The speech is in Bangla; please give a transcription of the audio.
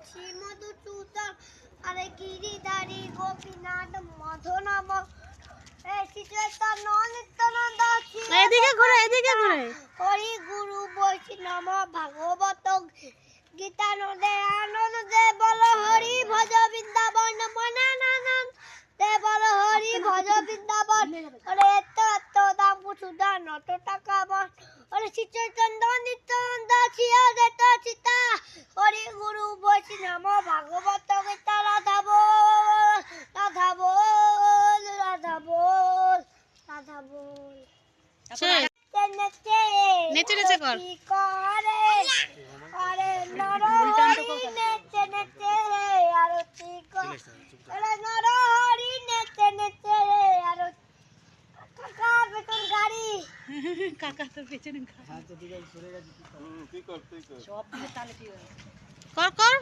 শ্রী মধুসূদন আরে গিরিধারী গোপীনাথ মধনব শ্রী চৈতন্য নিত্যানন্দ এদিকে ঘুরে হরি গুরু বৈষ্ণব ভাগবত গীতানন্দে আনন্দে বল হরি ভজ বৃন্দাবন মনানন্দ দে বল হরি ভজ বৃন্দাবন ওরে এত দাম সুদা নত টাকা বল ওরে শ্রী চৈতন্য নিত্যানন্দ ছিয়া দেত চিতা হরি গুরু বৈষ্ণব ভাগবত গীতা রাধা বল রাধা বল রাধা বল রাধা বল নেচে নেচে কর আরে নরহরি নেচে নেচে আরতি কর আরে নরহরি নেচে নেচে আরতি কাকা বেতন গাড়ি কাকা তো পেছনে আচ্ছা ঠিক আছে সরে গেছে তুই কর সব দিকে তালে ঠিক কর